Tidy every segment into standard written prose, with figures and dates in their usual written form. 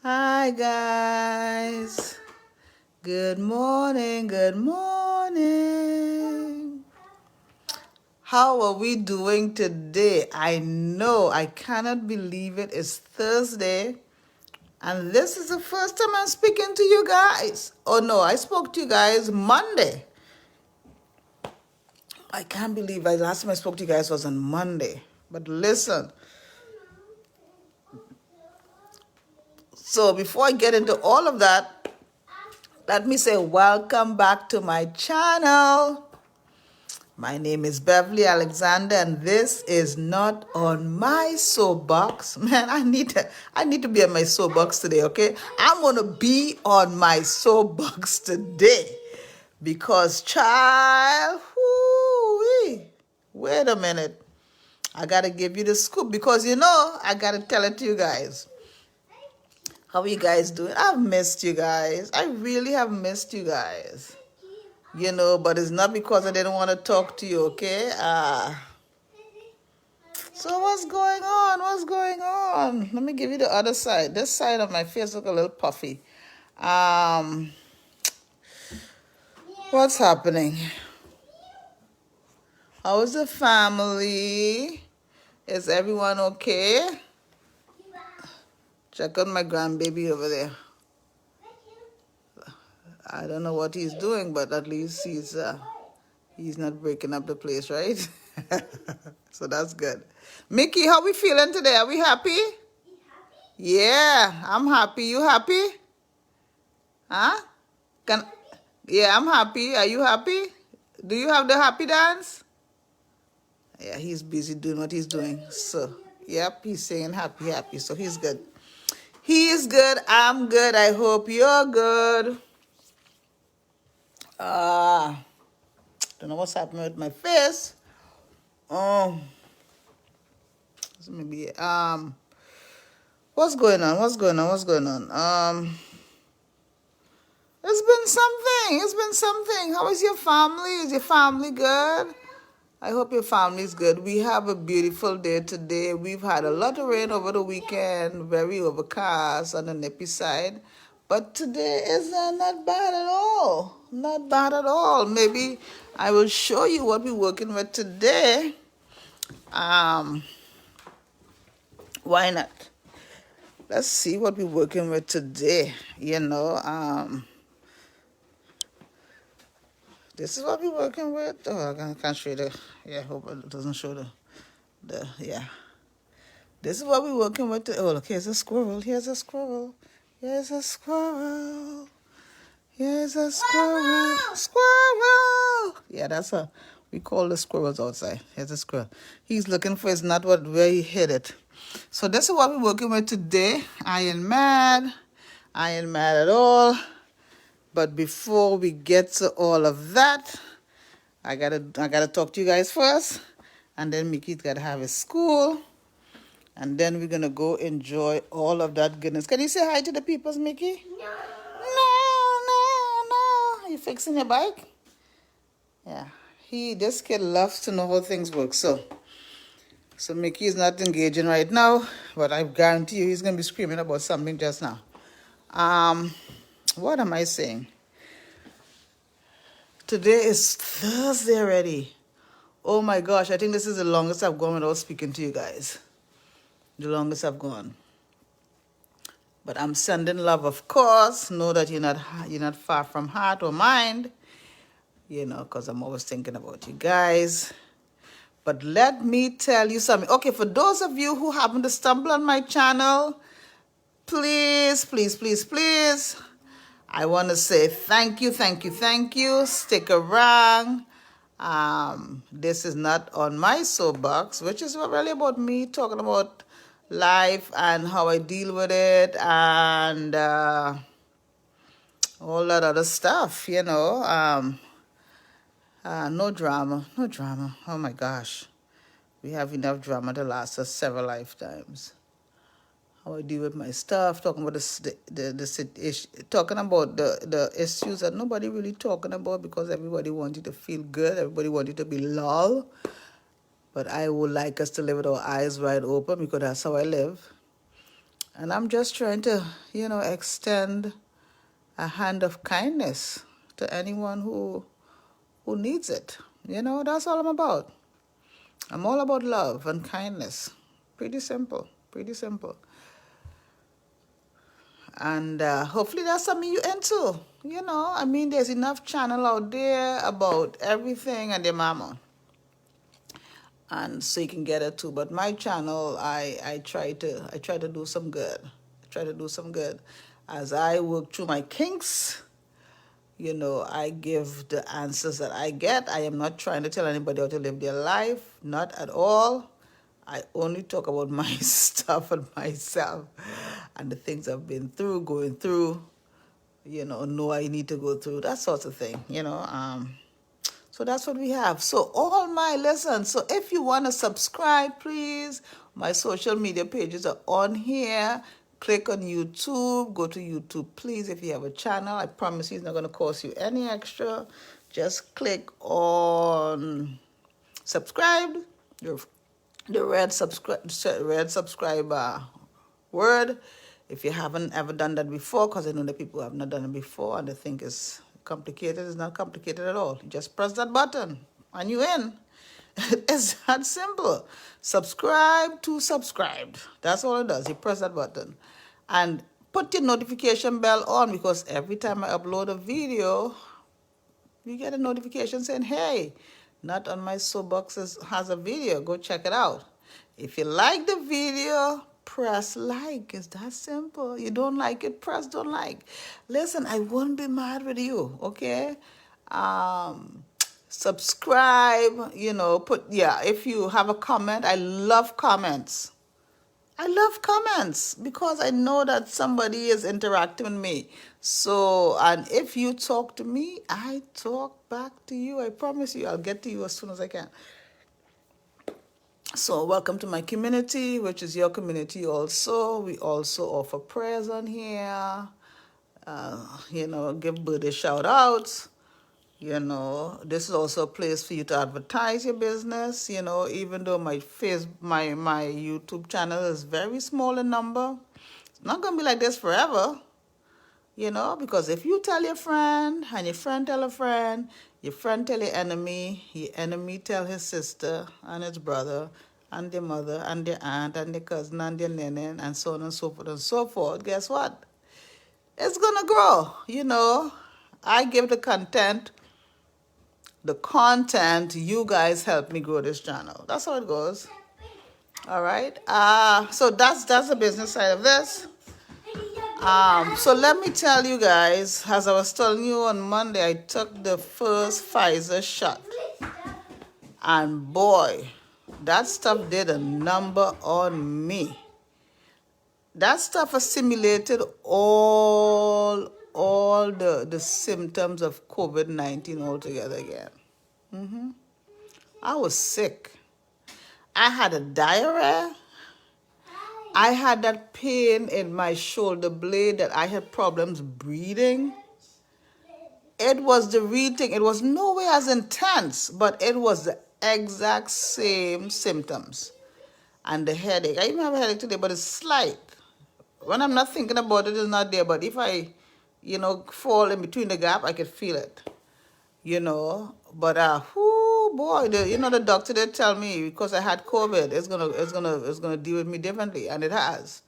Hi guys. Good morning. Good morning. How are we doing today? I know I cannot believe it. It's Thursday. And this is the first time I'm speaking to you guys. Oh no, I spoke to you guys Monday. I can't believe the last time I spoke to you guys was on Monday. But listen, so before I get into all of that, let me say welcome back to my channel. My name is Beverly Alexander, and this is not on my soapbox. Man, I need to be on my soapbox today, okay? I'm gonna be on my soapbox today because, child, wait a minute. I gotta give you the scoop because I gotta tell it to you guys. How are you guys doing? I've missed you guys. I really have missed you guys. But it's not because I didn't want to talk to you, okay? So what's going on? What's going on? Let me give you the other side. This side of my face look a little puffy. Um, what's happening? How is the family? Is everyone okay? Check out my grandbaby over there. I don't know what he's doing, but at least he's not breaking up the place, right? So that's good. Mickey, how we feeling today? Are we happy? Yeah, I'm happy. You happy? Huh? Can Yeah, I'm happy. Are you happy? Do you have the happy dance? Yeah, he's busy doing what he's doing. So, yep, he's saying happy, happy. So he's good. He's good. I'm good. I hope you're good. Don't know what's happening with my face. Um, so maybe what's going on? What's going on? What's going on? It's been something. It's been something. How is your family? Is your family good? I hope your family's good. We have a beautiful day today. We've had a lot of rain over the weekend, very overcast on the nippy side. But today is not bad at all. Not bad at all. Maybe I will show you what we're working with today. Why not? Let's see what we're working with today. This is what we're working with. Oh, I can't show you the. Yeah, hope it doesn't show yeah. This is what we're working with. Oh, look, here's a squirrel. Here's a squirrel. Here's a squirrel. Here's a squirrel. Squirrel. Yeah, we call the squirrels outside. Here's a squirrel. He's looking for his nut where he hid it. So this is what we're working with today. I ain't mad. I ain't mad at all. But before we get to all of that, I gotta talk to you guys first. And then Mickey's gotta have his school. And then we're gonna go enjoy all of that goodness. Can you say hi to the peoples, Mickey? No. No. You fixing your bike? Yeah. This kid loves to know how things work. So Mickey is not engaging right now, but I guarantee you he's gonna be screaming about something just now. What am I saying? Today is Thursday already. Oh my gosh, I think this is the longest I've gone without speaking to you guys. The longest I've gone. But I'm sending love, of course. Know that you're not far from heart or mind, because I'm always thinking about you guys. But let me tell you something. Okay, for those of you who happen to stumble on my channel, please, I want to say thank you. Stick around. This is not on my soapbox, which is really about me talking about life and how I deal with it and all that other stuff, no drama. Oh my gosh. We have enough drama to last us several lifetimes. How I deal with my stuff, talking about talking about the issues that nobody really talking about because everybody wants you to feel good, everybody wants you to be lol. But I would like us to live with our eyes wide open because that's how I live. And I'm just trying to, extend a hand of kindness to anyone who needs it. That's all I'm about. I'm all about love and kindness. Pretty simple. Pretty simple. And hopefully that's something you into. There's enough channel out there about everything and their mama. And so you can get it too. But my channel, I try to do some good. I try to do some good. As I work through my kinks, I give the answers that I get. I am not trying to tell anybody how to live their life, not at all. I only talk about my stuff and myself and the things I've been through, going through, know I need to go through, that sort of thing, So that's what we have. So so if you want to subscribe, please, my social media pages are on here. Click on YouTube, go to YouTube, please, if you have a channel. I promise you it's not going to cost you any extra. Just click on subscribe, the red subscribe word. If you haven't ever done that before, because I know that people have not done it before and they think it's complicated. It's not complicated at all. You just press that button and you're in. It's that simple. Subscribe to subscribed. That's all it does. You press that button and put your notification bell on, because every time I upload a video, you get a notification saying, hey, Not on My Soapbox has a video. Go check it out. If you like the video, press like. It's that simple. You don't like it, press don't like. Listen, I won't be mad with you, okay? Subscribe, if you have a comment, I love comments. I love comments because I know that somebody is interacting with me. So, and if you talk to me, I talk back to you. I promise you, I'll get to you as soon as I can. So, welcome to my community, which is your community also. We also offer prayers on here. Give birthday shout outs. This is also a place for you to advertise your business. Even though my YouTube channel is very small in number, it's not gonna be like this forever. Because if you tell your friend and your friend tell a friend, your friend tell your enemy tell his sister and his brother and their mother and their aunt and their cousin and their nene and so on and so forth and so forth, guess what? It's gonna grow. I give the content, you guys help me grow this channel. That's how it goes. All right. So that's the business side of this. So let me tell you guys, as I was telling you on Monday, I took the first Pfizer shot. And boy, that stuff did a number on me. That stuff assimilated all the symptoms of COVID-19 altogether again. I was sick. I had a diarrhea. I had that pain in my shoulder blade that I had problems breathing. It was the reading. It was nowhere as intense, but it was the exact same symptoms. And the headache. I even have a headache today, but it's slight. When I'm not thinking about it, it's not there. But if I, fall in between the gap, I could feel it. But boy, the doctor did tell me because I had COVID, it's gonna deal with me differently, and it has.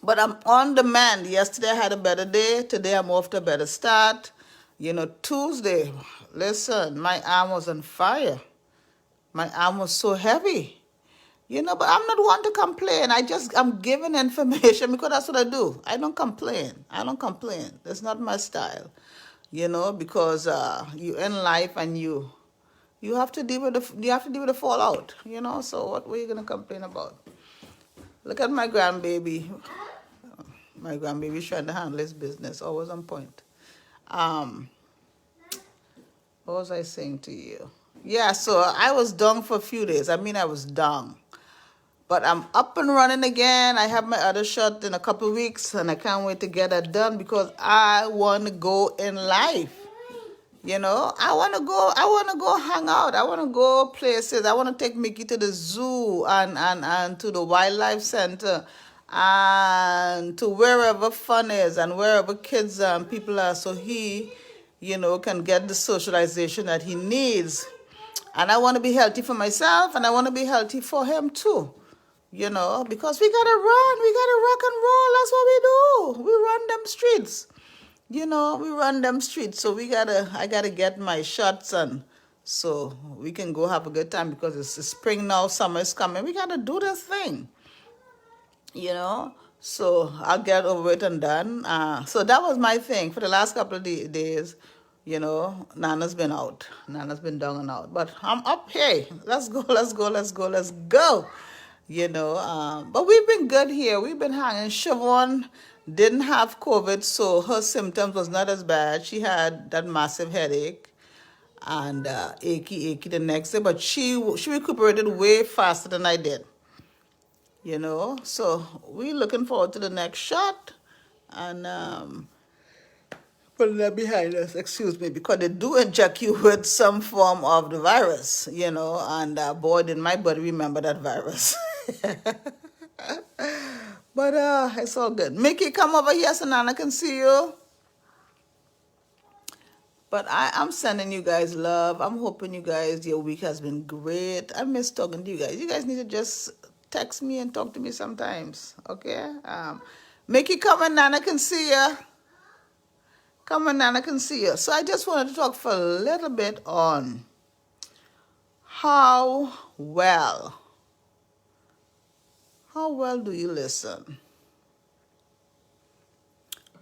But I'm on demand. Yesterday I had a better day. Today I'm off to a better start. Tuesday, listen, my arm was on fire. My arm was so heavy. But I'm not one to complain. I'm giving information because that's what I do. I don't complain. That's not my style. Because you're in life and you have to deal with the fallout. So what were you gonna complain about? Look at my grandbaby. My grandbaby's trying to handle his business. Always on point. What was I saying to you? Yeah, so I was down for a few days. I was down. But I'm up and running again. I have my other shot in a couple of weeks, and I can't wait to get that done because I want to go in life. I want to go hang out. I want to go places. I want to take Mickey to the zoo and to the wildlife center and to wherever fun is and wherever kids and people are, so he, can get the socialization that he needs. And I want to be healthy for myself, and I want to be healthy for him too. Because we gotta run, we gotta rock and roll. That's what we do. We run them streets. We run them streets. So I gotta get my shots on, so we can go have a good time, because it's spring now, summer is coming. We gotta do this thing, So I'll get over it and done. So that was my thing for the last couple of days. Nana's been out. Nana's been down and out. But I'm up. Hey, let's go, let's go, let's go, let's go. But we've been good here. We've been hanging. Siobhan didn't have COVID, so her symptoms was not as bad. She had that massive headache and achy the next day, but she recuperated way faster than I did. So we're looking forward to the next shot, and putting that behind us, excuse me, because they do inject you with some form of the virus, and boy, did my body remember that virus. But it's all good. Mickey, come over here so Nana can see you. But I'm sending you guys love. I'm hoping you guys, your week has been great. I miss talking to you guys. You guys need to just text me and talk to me sometimes, okay? Mickey, come and Nana can see you. Come and Nana can see you. So I just wanted to talk for a little bit on how well do you listen?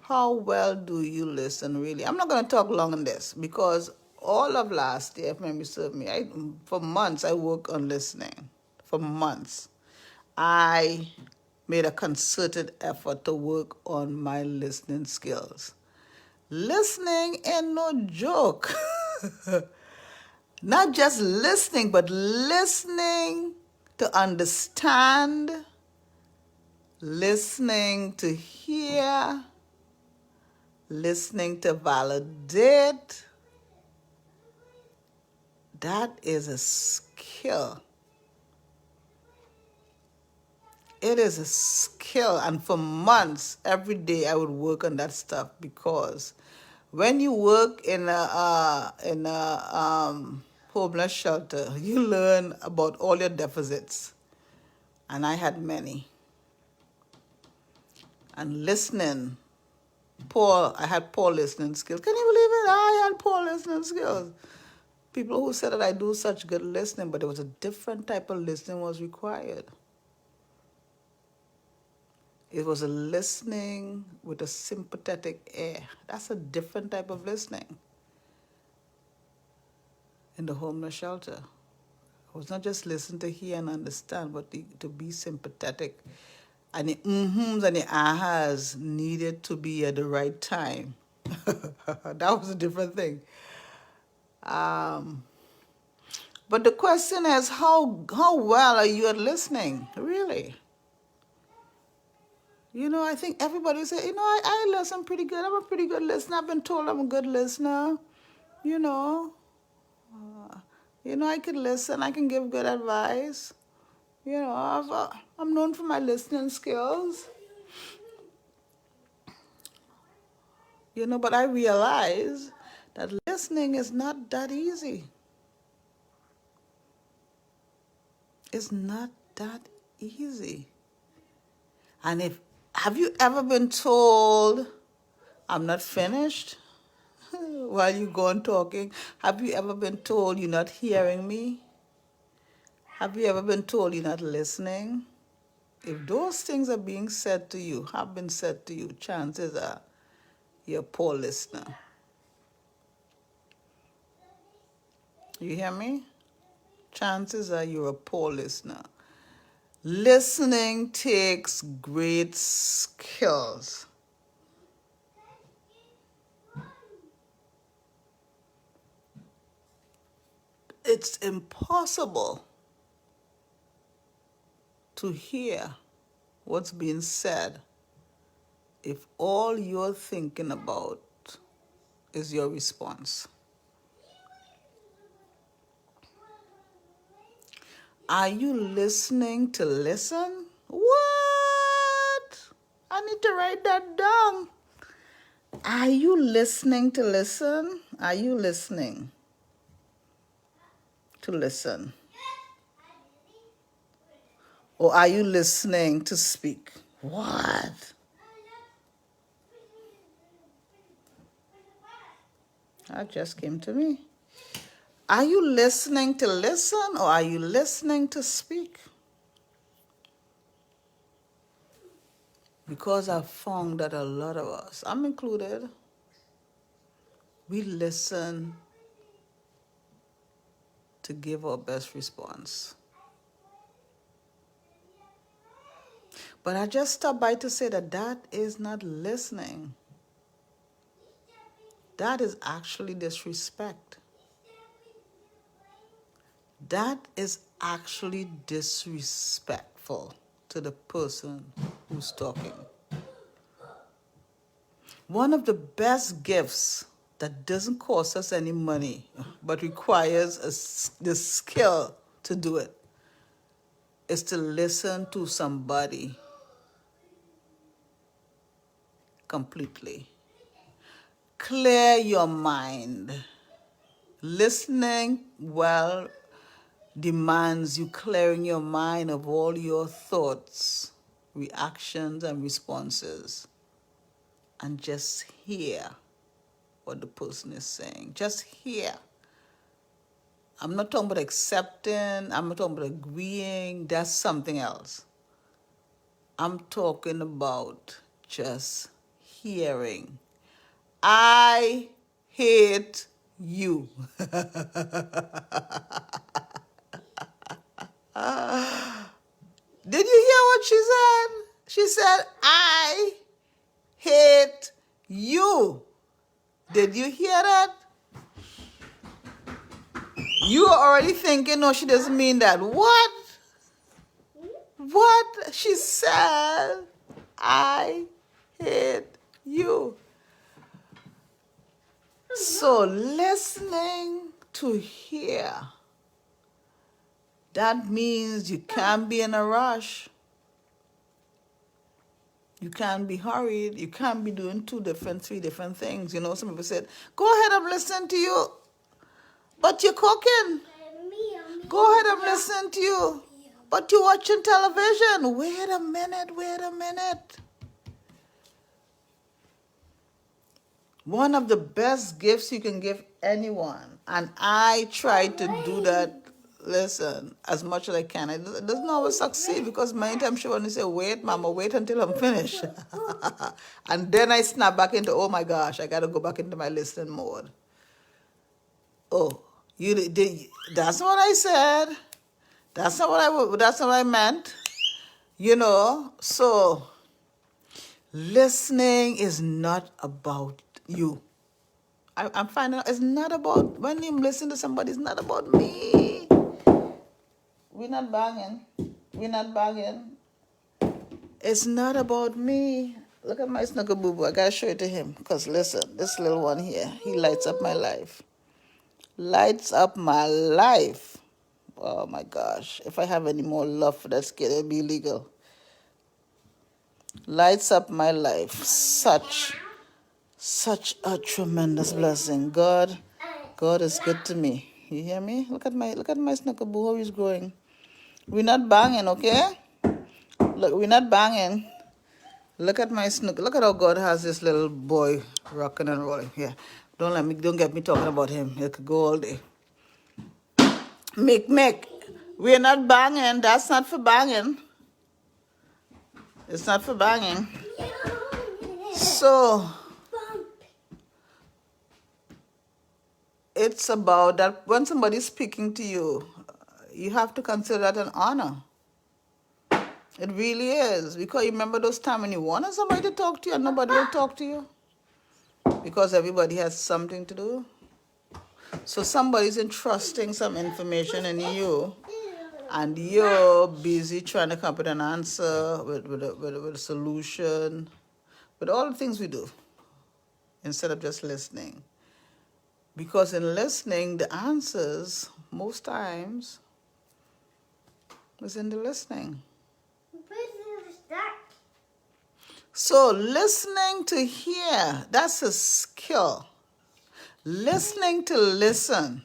How well do you listen, really? I'm not going to talk long on this, because all of last year, if memory serves me, for months I worked on listening. For months. I made a concerted effort to work on my listening skills. Listening ain't no joke. Not just listening, but listening to understand, listening to hear, listening to validate. That is a skill. It is a skill, and for months, every day I would work on that stuff, because when you work in a homeless shelter, you learn about all your deficits, and I had many. And listening, I had poor listening skills. Can you believe it? I had poor listening skills. People who said that I do such good listening, but there was a different type of listening was required. It was a listening with a sympathetic ear. That's a different type of listening in the homeless shelter. It was not just listen to hear and understand, but to be sympathetic. And the mm-hms and the ahas needed to be at the right time. That was a different thing. But the question is, how well are you at listening, really? I think everybody say, I listen pretty good. I'm a pretty good listener. I've been told I'm a good listener. I can listen. I can give good advice. I'm known for my listening skills. But I realize that listening is not that easy. It's not that easy. And have you ever been told, I'm not finished, while you go on talking? Have you ever been told you're not hearing me? Have you ever been told you're not listening? If those things are being said to you, have been said to you, chances are you're a poor listener. You hear me? Chances are you're a poor listener. Listening takes great skills. It's impossible to hear what's being said if all you're thinking about is your response. Are you listening to listen? What? I need to write that down. Are you listening to listen? Are you listening to listen? Or are you listening to speak? What? That just came to me. Are you listening to listen or are you listening to speak? Because I've found that a lot of us, I'm included, we listen to give our best response. But I just stopped by to say that that is not listening. That is actually disrespect. That is actually disrespectful to the person who's talking. One of the best gifts that doesn't cost us any money but requires the skill to do it is to listen to somebody completely. Clear your mind. Listening well demands you clearing your mind of all your thoughts, reactions, and responses, and just hear what the person is saying. Just hear. I'm not talking about accepting, I'm not talking about agreeing, that's something else. I'm talking about just hearing. I hate you. Did you hear what she said? She said, I hate you. Did you hear that? You are already thinking, no, she doesn't mean that. What? What? She said, I hate you. So listening to hear, that means you can't be in a rush. You can't be hurried. You can't be doing 3 different things. You know, some people said, go ahead, I'm listening to you. But you're cooking. Go ahead, I'm listening to you. But you're watching television. Wait a minute. One of the best gifts you can give anyone, and I try to do that, listen, as much as I can. It doesn't always succeed because many times she want to say, wait, mama, wait until I'm finished. And then I snap back into, oh my gosh, I got to go back into my listening mode. Oh, you did, that's what I said. That's not what I meant. You know, so listening is not about you. I'm finding out it's not about, when you listen to somebody, it's not about me. We're not banging. It's not about me. Look at my snuggle boo boo. I gotta show it to him. Because listen, this little one here, he lights up my life. Lights up my life. Oh my gosh. If I have any more love for that kid, it'll be illegal. Lights up my life. Such a tremendous blessing. God is good to me. You hear me? Look at my snuggle boo, how he's growing. We're not banging, okay? Look, we're not banging. Look at my snuggle. Look at how God has this little boy rocking and rolling. Yeah. Don't get me talking about him. It could go all day. Mick, we're not banging. That's not for banging. It's not for banging. So it's about that when somebody's speaking to you, you have to consider that an honor. It really is. Because you remember those times when you wanted somebody to talk to you and nobody will talk to you? Because everybody has something to do. So somebody's entrusting some information in you and you're busy trying to come up with an answer, with a solution, with all the things we do, instead of just listening. Because in listening, the answers, most times, is in the listening. So listening to hear, that's a skill. Listening to listen.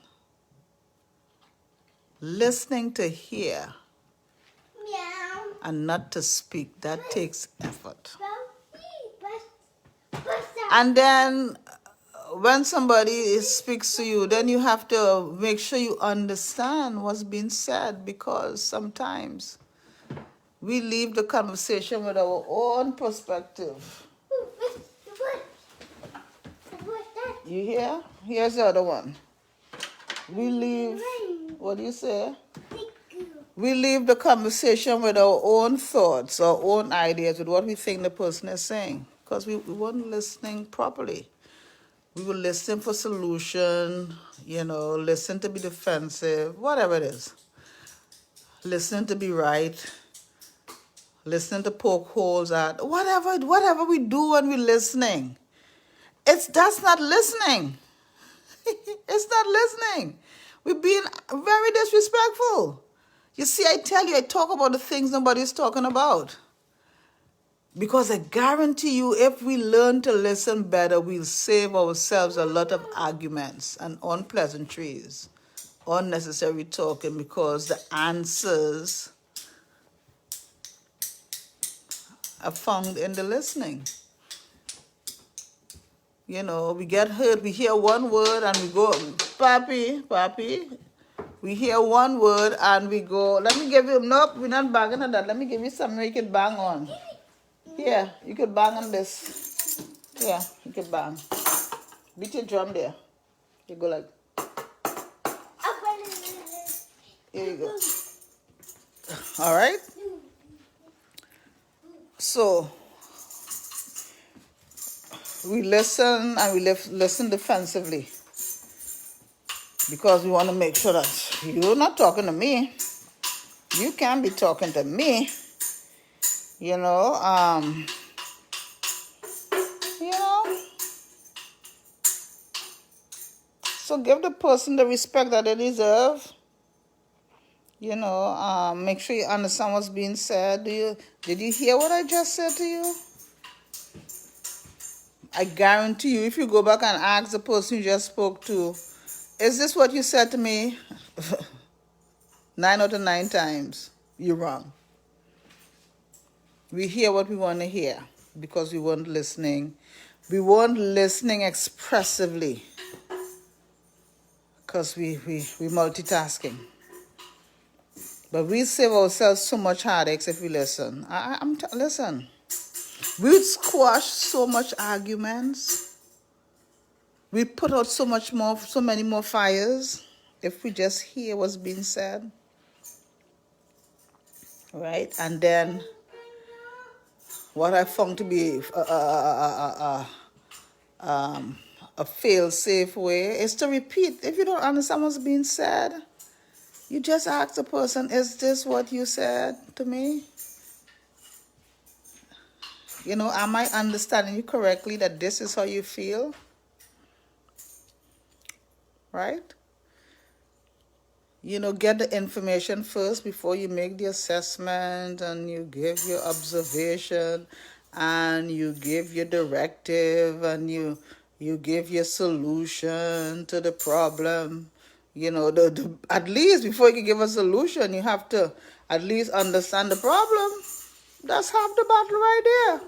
Listening to hear. Meow. And not to speak. That takes effort. What's that? And then when somebody speaks to you, then you have to make sure you understand what's being said, because sometimes we leave the conversation with our own perspective. What's that? You hear? Here's the other one. We leave, what do you say? We leave the conversation with our own thoughts, our own ideas, with what we think the person is saying, because we weren't listening properly. We were listening for solution, listen to be defensive, whatever it is. Listening to be right, listening to poke holes at, whatever we do when we're listening. That's not listening. It's not listening. We're being very disrespectful. You see, I tell you, I talk about the things nobody's talking about. Because I guarantee you, if we learn to listen better, we'll save ourselves a lot of arguments and unpleasantries, unnecessary talking, because the answers are found in the listening. We get hurt. We hear one word and we go, Papi. We hear one word and we go, let me give you, nope, we're not banging on that. Let me give you something you can bang on. Here, you could bang on this. Yeah, you could bang. Beat your drum there. You go like, here you go. All right? So, we listen and we listen defensively, because we want to make sure that you're not talking to me. You can't be talking to me. So give the person the respect that they deserve. Make sure you understand what's being said. Did you hear what I just said to you? I guarantee you, if you go back and ask the person you just spoke to, is this what you said to me? 9 out of 9 times, you're wrong. We hear what we want to hear because we weren't listening. We weren't listening expressively because we multitasking. But we save ourselves so much headaches if we listen. Listen. We'd squash so much arguments. We'd put out so many more fires if we just hear what's being said. Right? And then what I found to be a fail-safe way is to repeat. If you don't understand what's being said, you just ask the person, is this what you said to me? Am I understanding you correctly that this is how you feel? Right? Get the information first before you make the assessment, and you give your observation, and you give your directive, and you give your solution to the problem. At least before you can give a solution, you have to at least understand the problem. That's half the battle right there.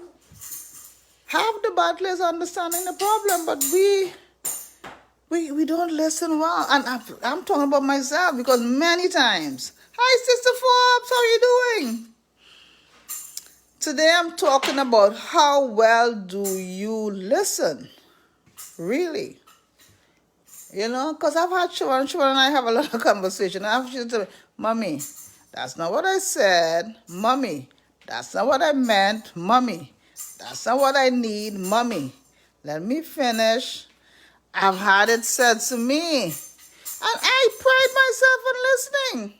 Half the battle is understanding the problem, but we don't listen well. And I'm talking about myself, because many times, hi Sister Forbes, how are you doing? Today I'm talking about how well do you listen, really? Because I've had Siobhan and I have a lot of conversation. I've just said, Mommy, that's not what I said. Mommy, that's not what I meant. Mommy, that's not what I need. Mommy, let me finish. I've had it said to me. And I pride myself in listening.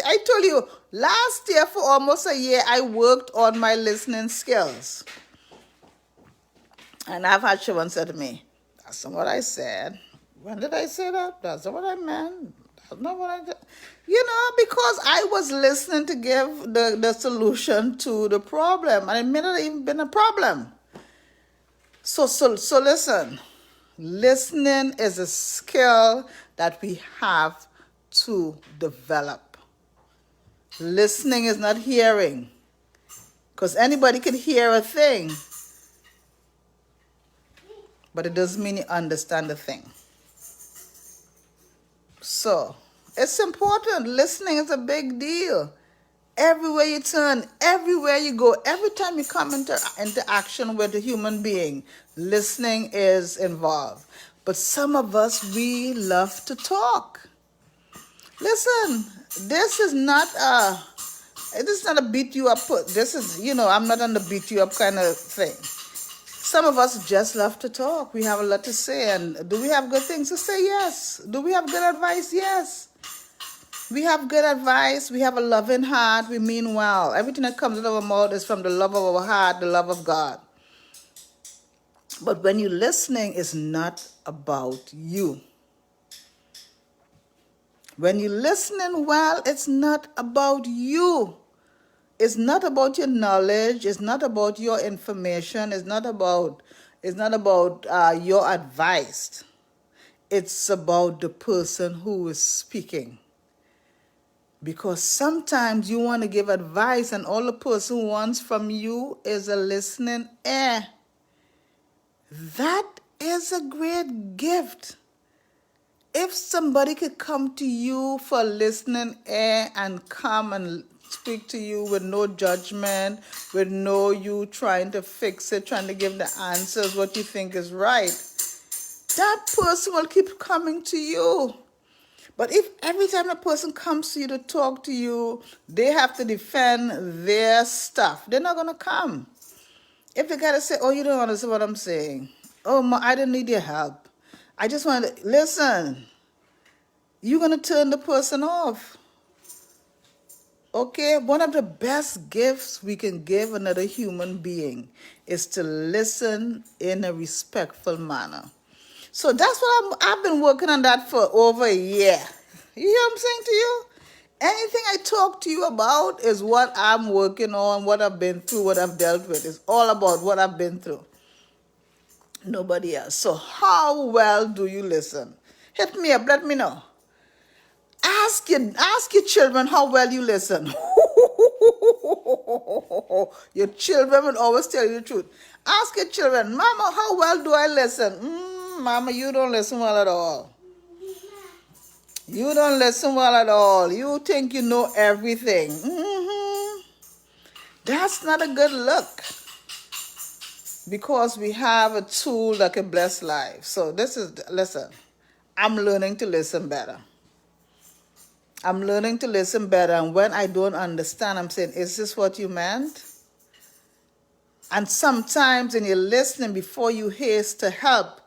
I told you, last year for almost a year, I worked on my listening skills. And I've had Siobhan say to me, that's not what I said. When did I say that? That's not what I meant. Not what I did. Because I was listening to give the solution to the problem, and it may not even been a problem. So listen. Listening is a skill that we have to develop. Listening is not hearing, because anybody can hear a thing, but it doesn't mean you understand the thing. So it's important. Listening is a big deal. Everywhere you turn, everywhere you go, every time you come into interaction with a human being, listening is involved. But some of us, we love to talk. Listen, this is not a beat you up. This is, I'm not on the beat you up kind of thing. Some of us just love to talk. We have a lot to say. And do we have good things to say? Yes. Do we have good advice? Yes. We have good advice. We have a loving heart. We mean well. Everything that comes out of our mouth is from the love of our heart, the love of God. But when you're listening, it's not about you. When you're listening well, it's not about you. It's not about your knowledge. It's not about your information. It's not about your advice. It's about the person who is speaking. Because sometimes you want to give advice and all the person wants from you is a listening ear. That is a great gift. If somebody could come to you for listening ear and come and speak to you with no judgment, with no you trying to fix it, trying to give the answers what you think is right, that person will keep coming to you. But if every time a person comes to you to talk to you, they have to defend their stuff, they're not going to come. If they got to say, oh, you don't understand what I'm saying. Oh, I didn't need your help. I just want to, listen, you're going to turn the person off. Okay, one of the best gifts we can give another human being is to listen in a respectful manner. So that's what I've been working on that for over a year. You hear what I'm saying to you? Anything I talk to you about is what I'm working on, what I've been through, what I've dealt with. It's all about what I've been through. Nobody else. So how well do you listen? Hit me up, let me know. Ask your children how well you listen. Your children will always tell you the truth. Ask your children, Mama, how well do I listen? Mama, you don't listen well at all. You don't listen well at all. You think you know everything. That's not a good look. Because we have a tool that can bless lives. So listen, I'm learning to listen better. I'm learning to listen better. And when I don't understand, I'm saying, is this what you meant? And sometimes when you're listening, before you haste to help,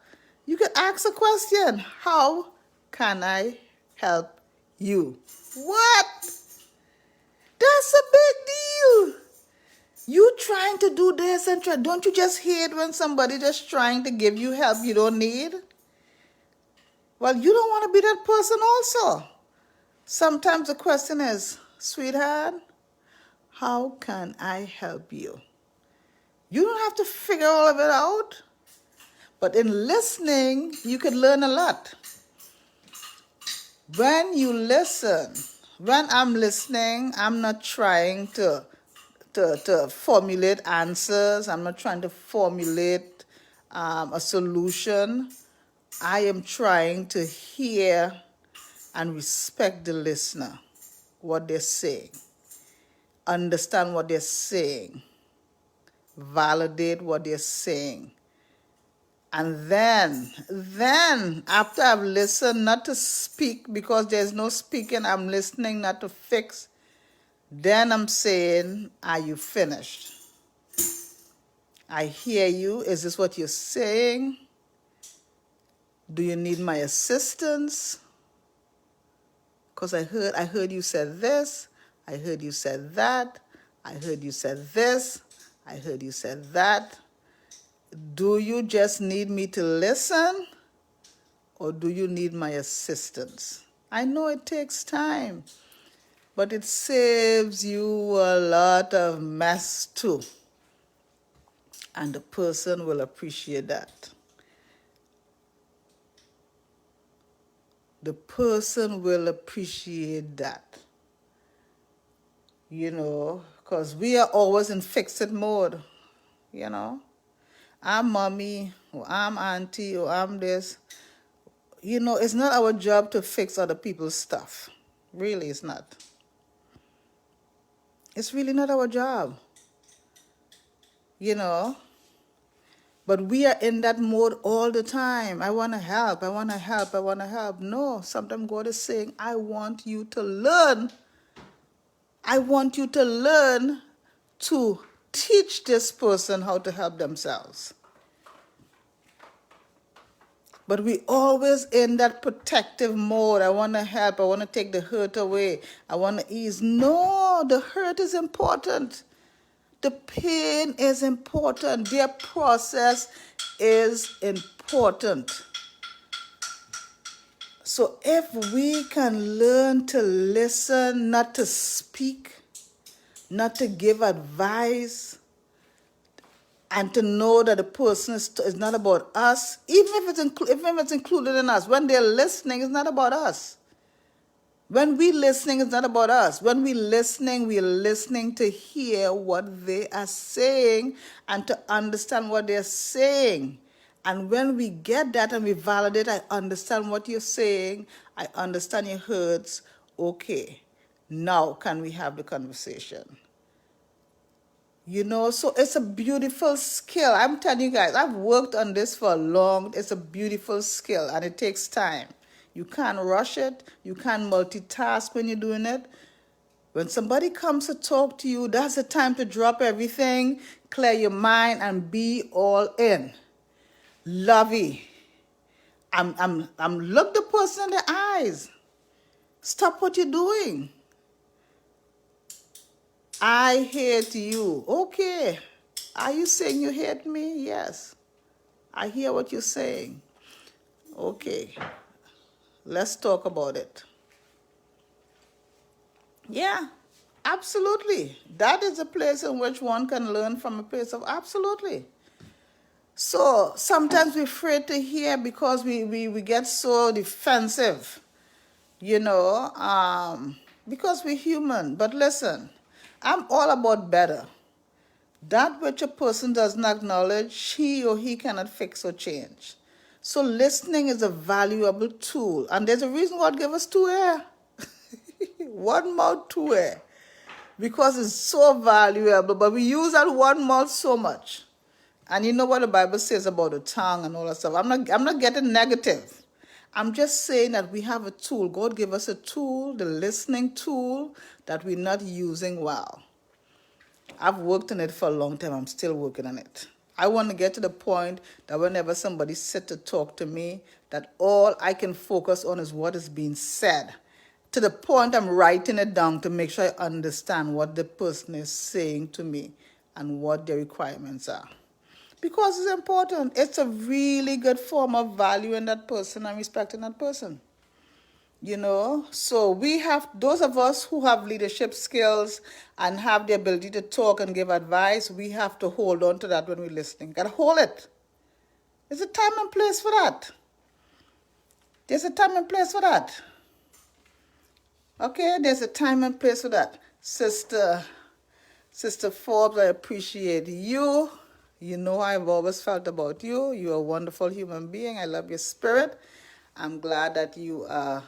you can ask a question. How can I help you? What? That's a big deal. You trying to do this and try. Don't you just hate when somebody just trying to give you help you don't need? Well, you don't want to be that person also. Sometimes the question is, sweetheart, how can I help you? You don't have to figure all of it out. But in listening, you can learn a lot. When you listen, when I'm listening, I'm not trying to formulate answers. I'm not trying to formulate a solution. I am trying to hear and respect the listener, what they're saying. Understand what they're saying. Validate what they're saying. And then, after I've listened, not to speak, because there's no speaking, I'm listening, not to fix, then I'm saying, are you finished? I hear you. Is this what you're saying? Do you need my assistance? Because I heard you said this, I heard you said that, I heard you said this, I heard you said that. Do you just need me to listen, or do you need my assistance? I know it takes time, but it saves you a lot of mess too. And the person will appreciate that. The person will appreciate that. Because we are always in fix-it mode, you know. I'm mommy, or I'm auntie, or I'm this. It's not our job to fix other people's stuff. Really, it's not. It's really not our job, you know. But we are in that mode all the time. I want to help, I want to help, I want to help. No, sometimes God is saying, I want you to learn. I want you to learn to teach this person how to help themselves. But we always in that protective mode. I want to help. I want to take the hurt away. I want to ease. No, the hurt is important. The pain is important. Their process is important. So if we can learn to listen, not to speak, not to give advice, and to know that the person is not about us, even if it's included in us. When they're listening, it's not about us. When we're listening, it's not about us. When we're listening to hear what they are saying and to understand what they're saying. And when we get that and we validate, I understand what you're saying, I understand your hurts, okay, now can we have the conversation? So it's a beautiful skill. I'm telling you guys, I've worked on this for it's a beautiful skill and it takes time. You can't rush it. You can't multitask when you're doing it. When somebody comes to talk to you, that's the time to drop everything, clear your mind and be all in. Lovey. I'm look the person in the eyes. Stop what you're doing. I hate you. Okay. Are you saying you hate me? Yes. I hear what you're saying. Okay. Let's talk about it. Yeah, absolutely. That is a place in which one can learn from a place of absolutely. So sometimes we're afraid to hear because we get so defensive, because we're human. But listen, I'm all about better. That which a person does not acknowledge, she or he cannot fix or change. So listening is a valuable tool. And there's a reason God gave us two ears. One mouth, two ears. Because it's so valuable. But we use that one mouth so much. And you know what the Bible says about the tongue and all that stuff. I'm not getting negative. I'm just saying that we have a tool. God gave us a tool, the listening tool, that we're not using well. I've worked on it for a long time. I'm still working on it. I want to get to the point that whenever somebody sits to talk to me, that all I can focus on is what is being said. To the point I'm writing it down to make sure I understand what the person is saying to me and what their requirements are. Because it's important. It's a really good form of value in that person and respecting that person. So we have, those of us who have leadership skills and have the ability to talk and give advice, we have to hold on to that when we're listening. Gotta hold it. There's a time and place for that. There's a time and place for that. Okay, there's a time and place for that. Sister Forbes, I appreciate you. You know I've always felt about you. You're a wonderful human being. I love your spirit. I'm glad that you are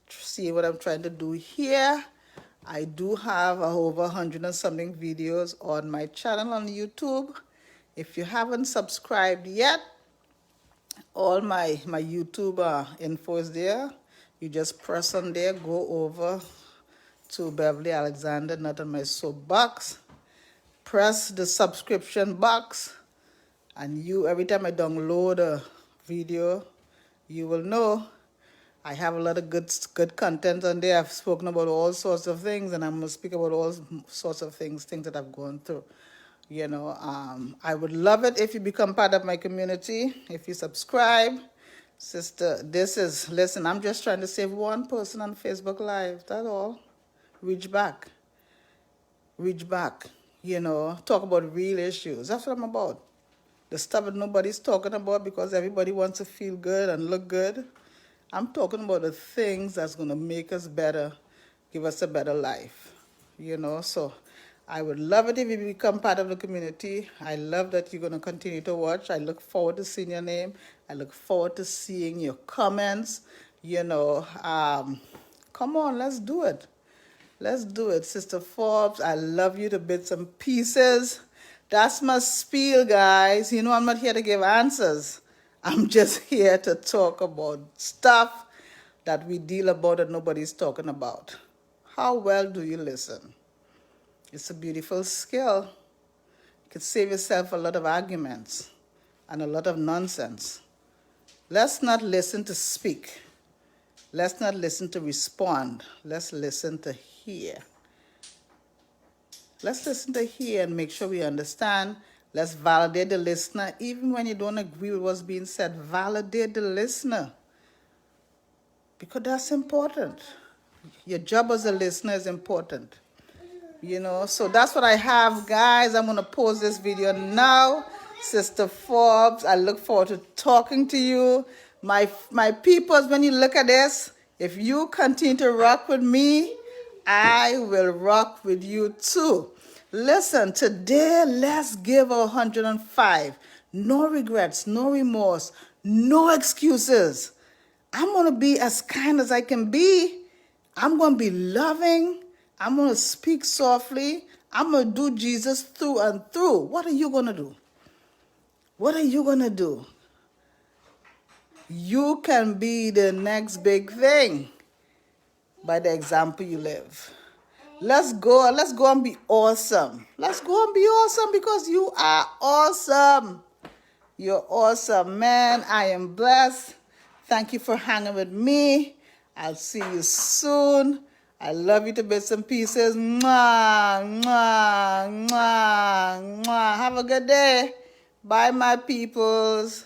see what I'm trying to do here. I do have over 100 and something videos on my channel on YouTube. If you haven't subscribed yet, all my YouTube info is there. You just press on there, go over to Beverly Alexander, not on my soapbox. Press the subscription box, and every time I download a video, you will know. I have a lot of good content on there. I've spoken about all sorts of things, and I'm going to speak about all sorts of things that I've gone through. I would love it if you become part of my community, if you subscribe, Sister, listen, I'm just trying to save one person on Facebook Live. That's all. Reach back. Reach back. Talk about real issues. That's what I'm about. The stuff that nobody's talking about because everybody wants to feel good and look good. I'm talking about the things that's going to make us better, give us a better life. So I would love it if you become part of the community. I love that you're going to continue to watch. I look forward to seeing your name. I look forward to seeing your comments. Come on, let's do it. Let's do it, Sister Forbes. I love you to bits and pieces. That's my spiel, guys. I'm not here to give answers. I'm just here to talk about stuff that we deal about that nobody's talking about. How well do you listen? It's a beautiful skill. You could save yourself a lot of arguments and a lot of nonsense. Let's not listen to speak. Let's not listen to respond. Let's listen to hear. Let's listen to hear and make sure we understand. Let's validate the listener. Even when you don't agree with what's being said, validate the listener. Because that's important. Your job as a listener is important. So that's what I have, guys. I'm going to pause this video now. Sister Forbes, I look forward to talking to you. My peoples, when you look at this, if you continue to rock with me, I will rock with you too. Listen, today let's give 105. No regrets, no remorse, no excuses. I'm going to be as kind as I can be. I'm going to be loving. I'm going to speak softly. I'm going to do Jesus through and through. What are you going to do? What are you going to do? You can be the next big thing by the example you live. Let's go and be awesome. Let's go and be awesome because you are awesome. You're awesome, man. I am blessed. Thank you for hanging with me. I'll see you soon. I love you to bits and pieces. Mwah, mwah, mwah, mwah. Have a good day. Bye, my peoples.